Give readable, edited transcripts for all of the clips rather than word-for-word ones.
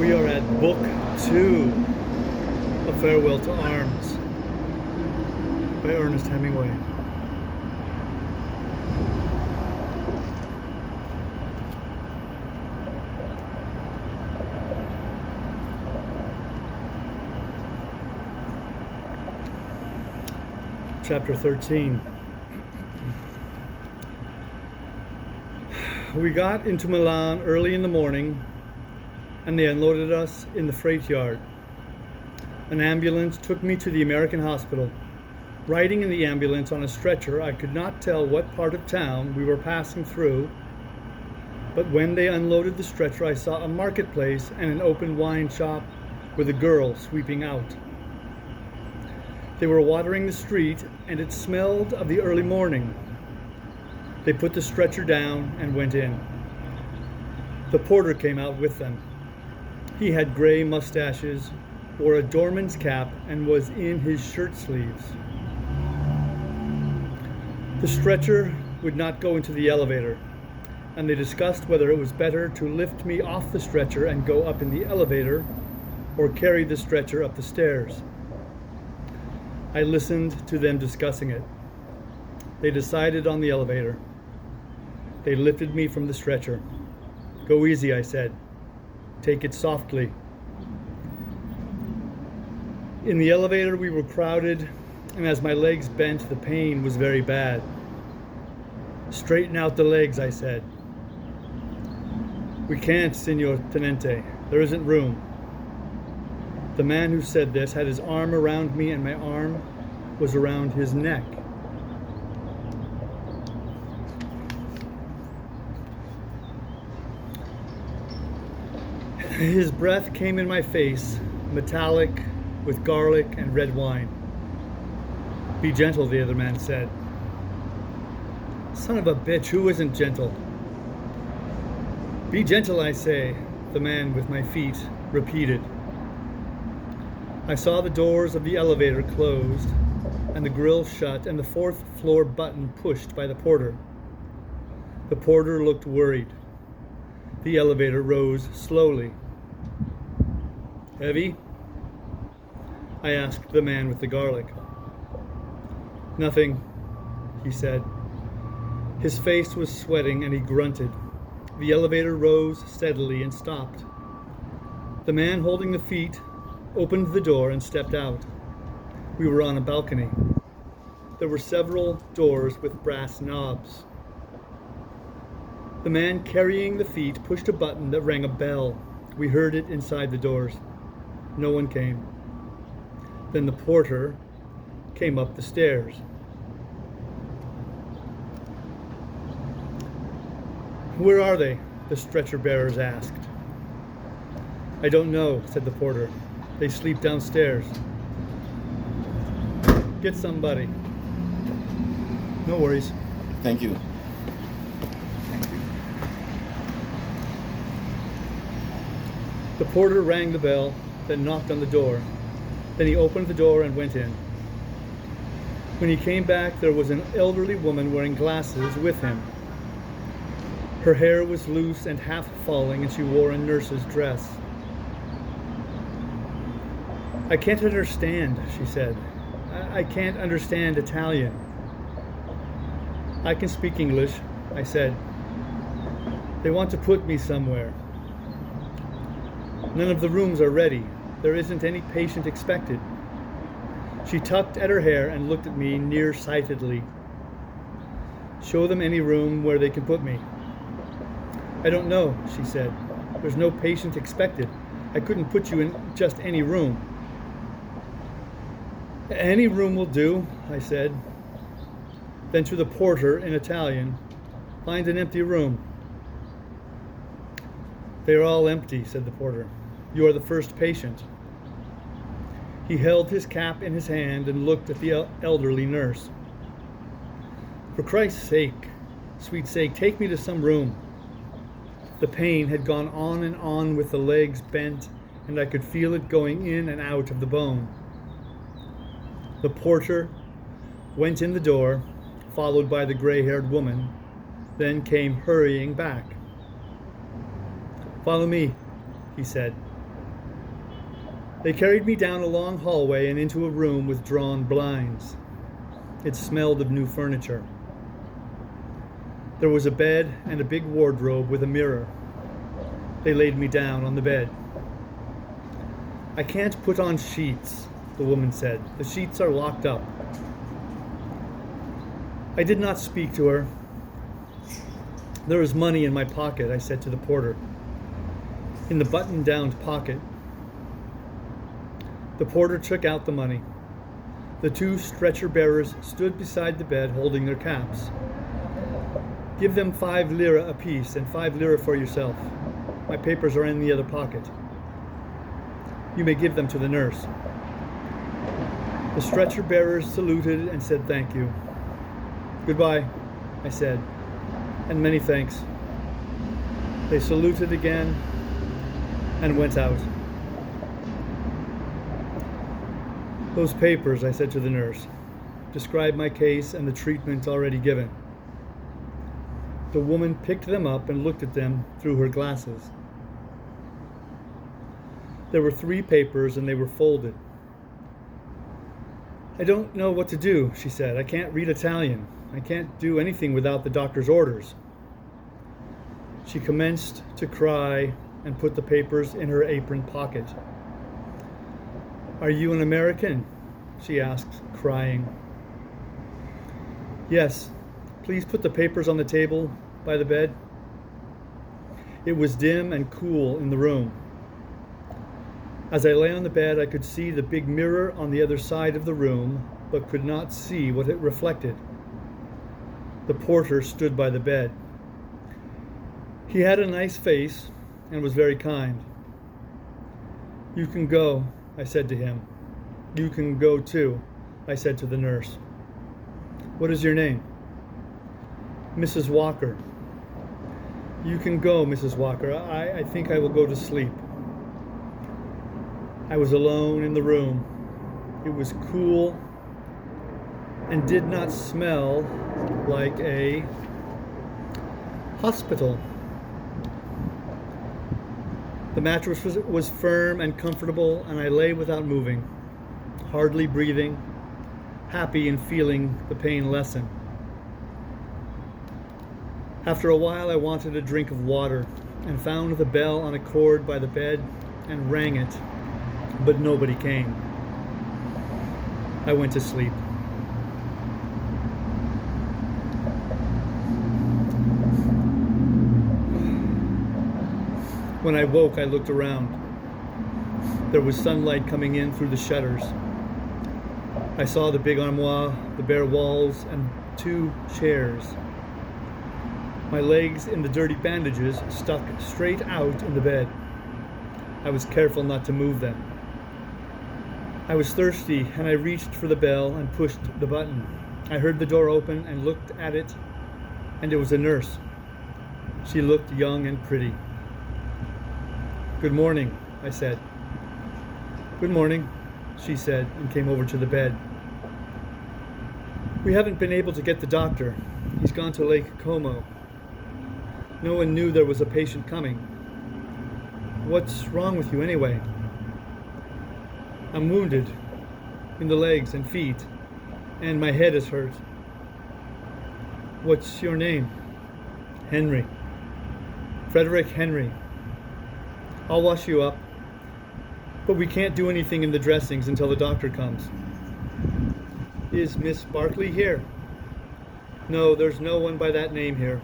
We are at Book 2, A Farewell to Arms, by Ernest Hemingway. Chapter 13. We got into Milan early in the morning, and they unloaded us in the freight yard. An ambulance took me to the American hospital. Riding in the ambulance on a stretcher, I could not tell what part of town we were passing through, but when they unloaded the stretcher, I saw a marketplace and an open wine shop with a girl sweeping out. They were watering the street, and it smelled of the early morning. They put the stretcher down and went in. The porter came out with them. He had gray mustaches, wore a doorman's cap, and was in his shirt sleeves. The stretcher would not go into the elevator, and they discussed whether it was better to lift me off the stretcher and go up in the elevator, or carry the stretcher up the stairs. I listened to them discussing it. They decided on the elevator. They lifted me from the stretcher. "Go easy," I said. "Take it softly." In the elevator we were crowded, and as my legs bent, the pain was very bad. "Straighten out the legs," I said. "We can't, Signor Tenente. There isn't room." The man who said this had his arm around me, and my arm was around his neck. His breath came in my face, metallic, with garlic and red wine. "Be gentle," the other man said. "Son of a bitch, who isn't gentle?" "Be gentle, I say," the man with my feet repeated. I saw the doors of the elevator closed, and the grill shut, and the fourth floor button pushed by the porter. The porter looked worried. The elevator rose slowly. "Heavy?" I asked the man with the garlic. "Nothing," he said. His face was sweating and he grunted. The elevator rose steadily and stopped. The man holding the feet opened the door and stepped out. We were on a balcony. There were several doors with brass knobs. The man carrying the feet pushed a button that rang a bell. We heard it inside the doors. No one came. Then the porter came up the stairs. "Where are they?" the stretcher bearers asked. "I don't know," said the porter. "They sleep downstairs." "Get somebody." "No worries." Thank you. The porter rang the bell, then knocked on the door. Then he opened the door and went in. When he came back, there was an elderly woman wearing glasses with him. Her hair was loose and half falling, and she wore a nurse's dress. "I can't understand," she said. I can't understand Italian." "I can speak English," I said. "They want to put me somewhere. None of the rooms are ready. There isn't any patient expected." She tugged at her hair and looked at me nearsightedly. "Show them any room where they can put me." "I don't know," she said. "There's no patient expected. I couldn't put you in just any room." "Any room will do," I said. Then to the porter in Italian, "Find an empty room." "They are all empty," said the porter. "You are the first patient." He held his cap in his hand and looked at the elderly nurse. "For Christ's sake, sweet sake, take me to some room." The pain had gone on and on with the legs bent, and I could feel it going in and out of the bone. The porter went in the door, followed by the gray-haired woman, then came hurrying back. "Follow me," he said. They carried me down a long hallway and into a room with drawn blinds. It smelled of new furniture. There was a bed and a big wardrobe with a mirror. They laid me down on the bed. "I can't put on sheets," the woman said. "The sheets are locked up." I did not speak to her. "There is money in my pocket," I said to the porter. "In the button-down pocket." The porter took out the money. The two stretcher bearers stood beside the bed holding their caps. "Give them 5 lira apiece and 5 lira for yourself. My papers are in the other pocket. You may give them to the nurse." The stretcher bearers saluted and said thank you. "Goodbye," I said, "and many thanks." They saluted again and went out. "Those papers," I said to the nurse, "describe my case and the treatment already given." The woman picked them up and looked at them through her glasses. There were 3 papers and they were folded. "I don't know what to do," she said. "I can't read Italian. I can't do anything without the doctor's orders." She commenced to cry and put the papers in her apron pocket. "Are you an American?" she asked, crying. "Yes. Please put the papers on the table by the bed." It was dim and cool in the room. As I lay on the bed, I could see the big mirror on the other side of the room, but could not see what it reflected. The porter stood by the bed. He had a nice face and was very kind. "You can go," I said to him. "You can go too," I said to the nurse. "What is your name?" "Mrs. Walker." "You can go, Mrs. Walker. I think I will go to sleep." I was alone in the room. It was cool and did not smell like a hospital. The mattress was firm and comfortable, and I lay without moving, hardly breathing, happy in feeling the pain lessen. After a while, I wanted a drink of water and found the bell on a cord by the bed and rang it, but nobody came. I went to sleep. When I woke, I looked around. There was sunlight coming in through the shutters. I saw the big armoire, the bare walls, and 2 chairs. My legs in the dirty bandages stuck straight out in the bed. I was careful not to move them. I was thirsty, and I reached for the bell and pushed the button. I heard the door open and looked at it, and it was a nurse. She looked young and pretty. "Good morning," I said. "Good morning," she said, and came over to the bed. "We haven't been able to get the doctor. He's gone to Lake Como. No one knew there was a patient coming. What's wrong with you anyway?" "I'm wounded in the legs and feet, and my head is hurt." "What's your name?" "Henry. Frederick Henry. I'll wash you up, but we can't do anything in the dressings until the doctor comes." "Is Miss Barkley here?" "No, there's no one by that name here."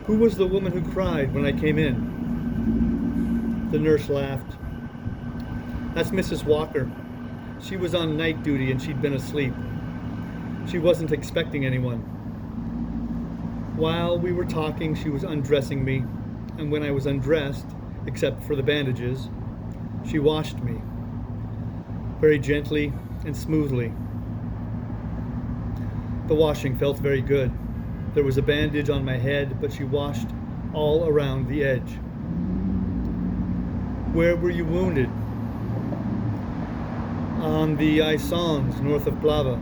"Who was the woman who cried when I came in?" The nurse laughed. "That's Mrs. Walker. She was on night duty and she'd been asleep. She wasn't expecting anyone. While we were talking, she was undressing me, and when I was undressed, except for the bandages, she washed me, very gently and smoothly. The washing felt very good. There was a bandage on my head, but she washed all around the edge." "Where were you wounded?" "On the Isons, north of Plava."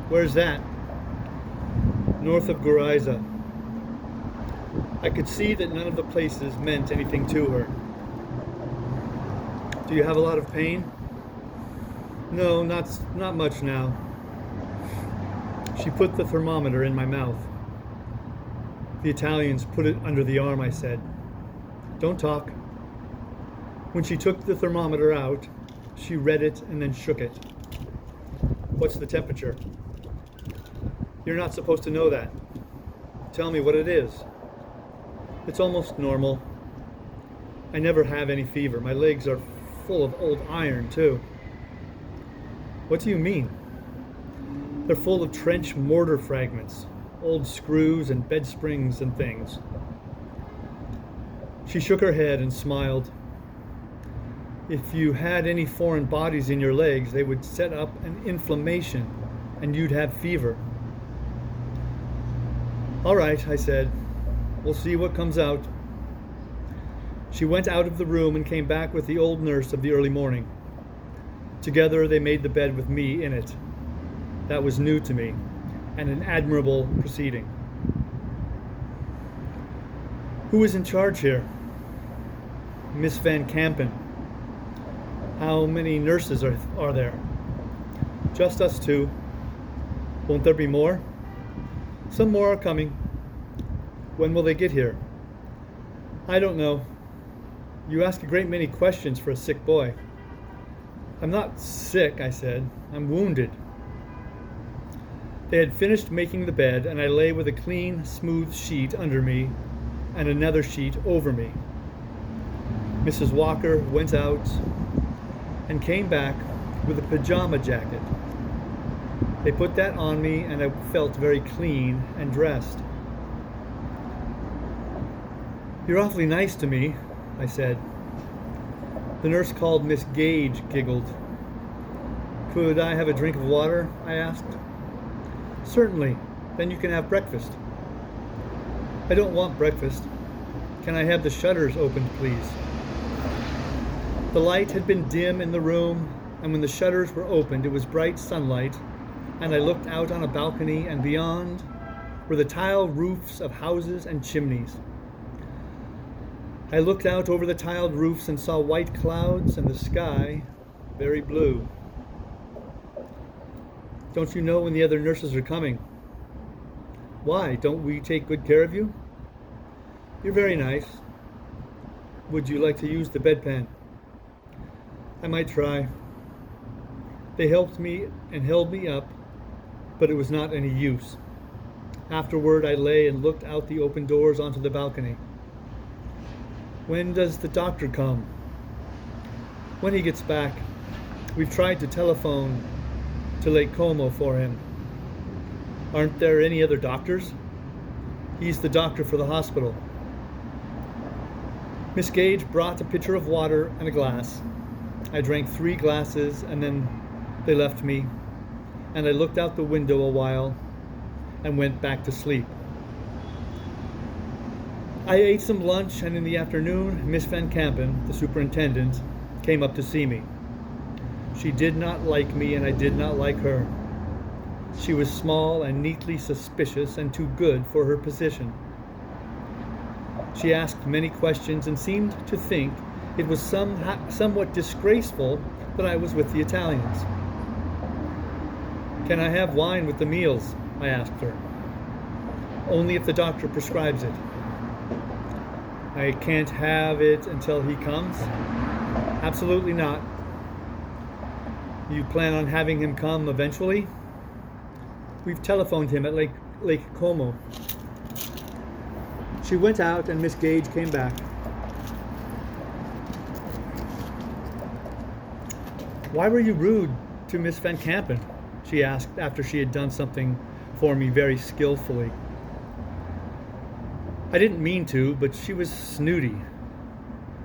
"Where's that?" "North of Goriza." I could see that none of the places meant anything to her. Do you have a lot of pain? No, not much now. She put the thermometer in my mouth. The Italians put it under the arm, I said. Don't talk. When she took the thermometer out, she read it and then shook it. What's the temperature? You're not supposed to know that. Tell me what it is. It's almost normal. I never have any fever. My legs are full of old iron, too. What do you mean? They're full of trench mortar fragments, old screws and bed springs and things. She shook her head and smiled. If you had any foreign bodies in your legs, they would set up an inflammation and you'd have fever. All right, I said. We'll see what comes out. She went out of the room and came back with the old nurse of the early morning. Together they made the bed with me in it. That was new to me, and an admirable proceeding. Who is in charge here? Miss Van Kampen. How many nurses are there? Just us two. Won't there be more? Some more are coming. When will they get here? I don't know. You ask a great many questions for a sick boy. I'm not sick, I said. I'm wounded. They had finished making the bed, and I lay with a clean, smooth sheet under me and another sheet over me. Mrs. Walker went out and came back with a pajama jacket. They put that on me, and I felt very clean and dressed. You're awfully nice to me, I said. The nurse called Miss Gage giggled. Could I have a drink of water? I asked. Certainly. Then you can have breakfast. I don't want breakfast. Can I have the shutters opened, please? The light had been dim in the room, and when the shutters were opened, it was bright sunlight, and I looked out on a balcony, and beyond were the tiled roofs of houses and chimneys. I looked out over the tiled roofs and saw white clouds and the sky very blue. Don't you know when the other nurses are coming? Why? Don't we take good care of you? You're very nice. Would you like to use the bedpan? I might try. They helped me and held me up, but it was not any use. Afterward, I lay and looked out the open doors onto the balcony. When does the doctor come? When he gets back. We've tried to telephone to Lake Como for him. Aren't there any other doctors? He's the doctor for the hospital. Miss Gage brought a pitcher of water and a glass. I drank 3 glasses, and then they left me, and I looked out the window a while and went back to sleep. I ate some lunch, and in the afternoon, Miss Van Kampen, the superintendent, came up to see me. She did not like me, and I did not like her. She was small and neatly suspicious and too good for her position. She asked many questions and seemed to think it was somewhat disgraceful that I was with the Italians. Can I have wine with the meals? I asked her. Only if the doctor prescribes it. I can't have it until he comes? Absolutely not. You plan on having him come eventually? We've telephoned him at Lake Como. She went out and Miss Gage came back. Why were you rude to Miss Van Kampen? She asked after she had done something for me very skillfully. I didn't mean to, but she was snooty.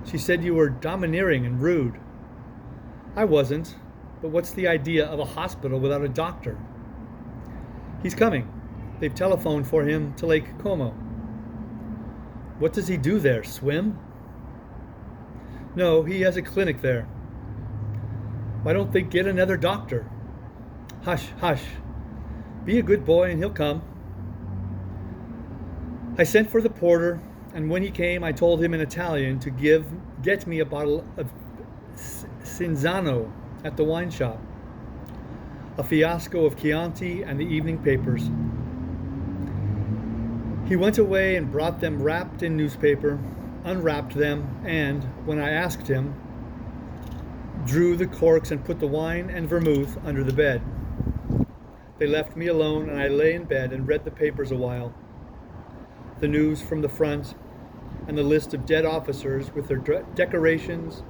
She said you were domineering and rude. I wasn't, but what's the idea of a hospital without a doctor? He's coming. They've telephoned for him to Lake Como. What does he do there, swim? No, he has a clinic there. Why don't they get another doctor? Hush, hush. Be a good boy and he'll come. I sent for the porter, and when he came, I told him in Italian to get me a bottle of Cinzano at the wine shop, a fiasco of Chianti and the evening papers. He went away and brought them wrapped in newspaper, unwrapped them, and, when I asked him, drew the corks and put the wine and vermouth under the bed. They left me alone, and I lay in bed and read the papers a while. The news from the front, and the list of dead officers with their decorations,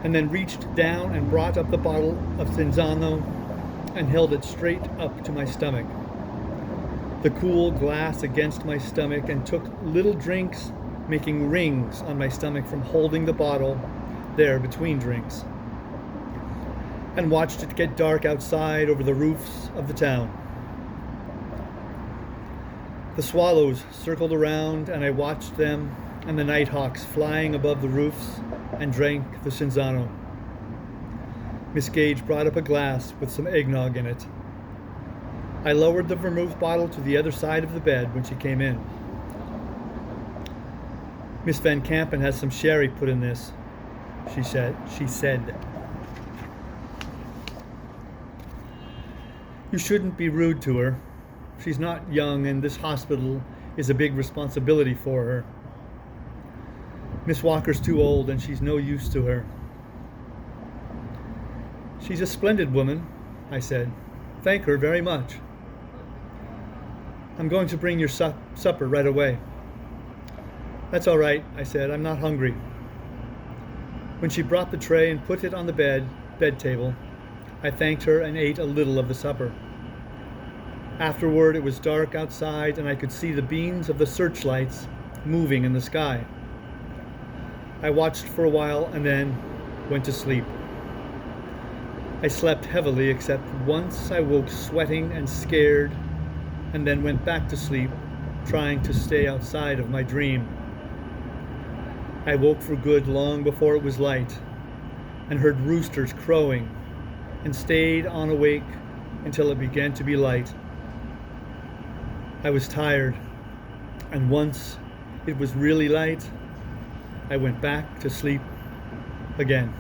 and then reached down and brought up the bottle of Cinzano and held it straight up to my stomach. The cool glass against my stomach, and took little drinks, making rings on my stomach from holding the bottle there between drinks, and watched it get dark outside over the roofs of the town. The swallows circled around, and I watched them and the nighthawks flying above the roofs, and drank the Cinzano. Miss Gage brought up a glass with some eggnog in it. I lowered the vermouth bottle to the other side of the bed when she came in. Miss Van Campen has some sherry put in this, she said. You shouldn't be rude to her. She's not young, and this hospital is a big responsibility for her. Miss Walker's too old, and she's no use to her. She's a splendid woman, I said. Thank her very much. I'm going to bring your supper right away. That's all right, I said. I'm not hungry. When she brought the tray and put it on the bed table, I thanked her and ate a little of the supper. Afterward, it was dark outside, and I could see the beams of the searchlights moving in the sky. I watched for a while and then went to sleep. I slept heavily, except once I woke sweating and scared, and then went back to sleep, trying to stay outside of my dream. I woke for good long before it was light, and heard roosters crowing, and stayed on awake until it began to be light. I was tired, and once it was really light, I went back to sleep again.